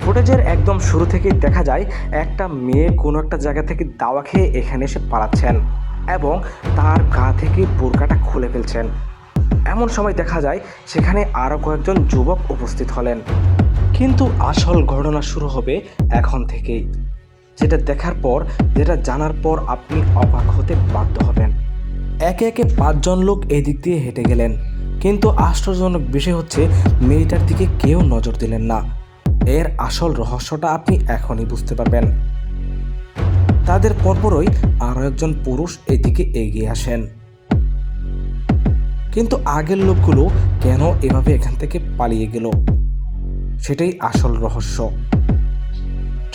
ফুটেজের একদম শুরু থেকেই দেখা যায় একটা মেয়ে কোনো একটা জায়গা থেকে দাওয়া খেয়ে এখানে এসে পালাচ্ছেন এবং তার গা থেকে বোরকাটা খুলে ফেলছেন। এমন সময় দেখা যায় সেখানে আরও কয়েকজন যুবক উপস্থিত হলেন। কিন্তু আসল ঘটনা শুরু হবে এখন থেকেই, যেটা দেখার পর, যেটা জানার পর আপনি অবাক হতে বাধ্য হবেন। একে একে 5 জন লোক এদিক দিয়ে হেঁটে গেলেন, কিন্তু আশ্চর্যজনক বিষয় হচ্ছে মেয়েটার দিকে কেউ নজর দিলেন না। এর আসল রহস্যটা আপনি এখনই বুঝতে পারবেন। তাদের পরপরই আরও একজন পুরুষ এদিকে এগিয়ে আসেন। কিন্তু আগের লোকগুলো কেন এভাবে এখান থেকে পালিয়ে গেল, সেটাই আসল রহস্য।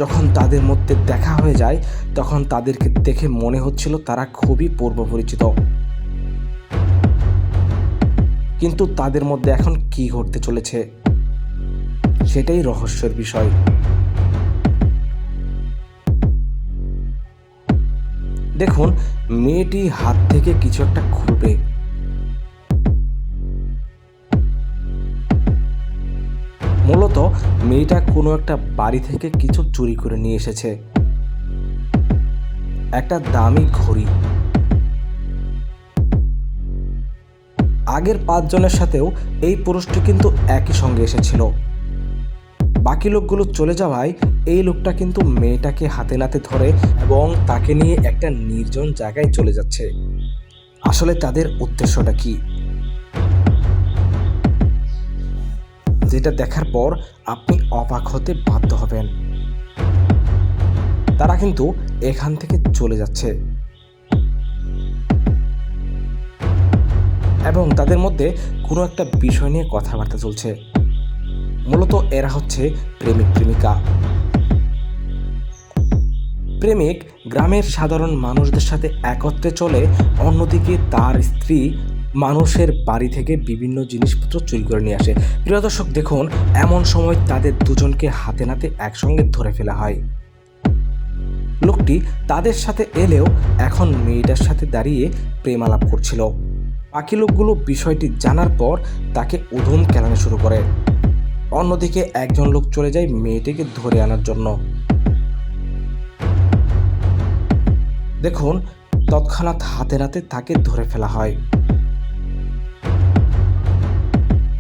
যখন তাদের মধ্যে দেখা হয়ে যায় তখন তাদেরকে দেখে মনে হচ্ছিল তারা খুবই পূর্ব পরিচিত। কিন্তু তাদের মধ্যে এখন কি ঘটতে চলেছে সেটাই রহস্যের বিষয়। দেখুন, মেয়েটি হাত থেকে কিছু একটা খুলবে। মূলত মেয়েটা কোনো একটা বাড়ি থেকে কিছু চুরি করে নিয়ে এসেছে, একটা দামি ঘড়ি। আগের 5 জনের সাথেও এই পুরুষটি কিন্তু একই সঙ্গে এসেছিল। বাকি লোকগুলো চলে যাওয়ায় এই লোকটা কিন্তু মেয়েটাকে হাতে নাতে ধরে এবং তাকে নিয়ে একটা নির্জন জায়গায় চলে যাচ্ছে। আসলে তাদের উদ্দেশ্যটা কি, যেটা দেখার পর আপনি অবাক হতে বাধ্য হবেন। তারা কিন্তু এখান থেকে চলে যাচ্ছে এবং তাদের মধ্যে কোনো একটা বিষয় নিয়ে কথাবার্তা চলছে। মূলত এরা হচ্ছে প্রেমিক প্রেমিকা। প্রেমিক গ্রামের সাধারণ মানুষদের সাথে একত্রে চলে, অন্যদিকে তার স্ত্রী মানুষের বাড়ি থেকে বিভিন্ন জিনিসপত্র চুরি করে নিয়ে আসে। প্রিয় দর্শক, দেখুন, এমন সময় তাদের দুজনকে হাতে নাতে একসঙ্গে ধরে ফেলা হয়। লোকটি তাদের সাথে এলেও এখন মেয়েটার সাথে দাঁড়িয়ে প্রেম আলাপ করছিল। বাকি লোকগুলো বিষয়টি জানার পর তাকে উধম কেলানো শুরু করে। অন্যদিকে একজন লোক চলে যায় মেয়েটিকে ধরে আনার জন্য। দেখুন, তৎক্ষণাৎ হাতে নাতে তাকে ধরে ফেলা হয়।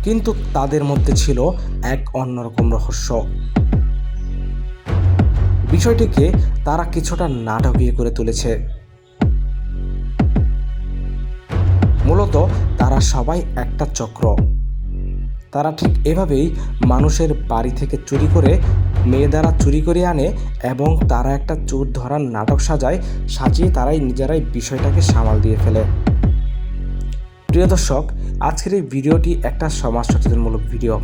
কিন্তু তাদের মধ্যে ছিল এক অন্যরকম রহস্য। বিষয়টিকে তারা কিছুটা নাটকীয় করে তুলেছে। মূলত তারা সবাই একটা চক্র। তারা ঠিক এভাবেই মানুষের বাড়ি থেকে চুরি করে, মেয়ে দ্বারা চুরি করে আনে এবং তারা একটা চোর ধরার নাটক সাজিয়ে তারাই নিজেরাই বিষয়টাকে সামাল দিয়ে ফেলে। প্রিয় দর্শক, আজকের এই ভিডিওটি একটা সমাজ সচেতনমূলক ভিডিও।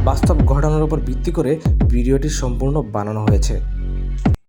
বাস্তব ঘটনার উপর ভিত্তি করে ভিডিওটি সম্পূর্ণ বানানো হয়েছে।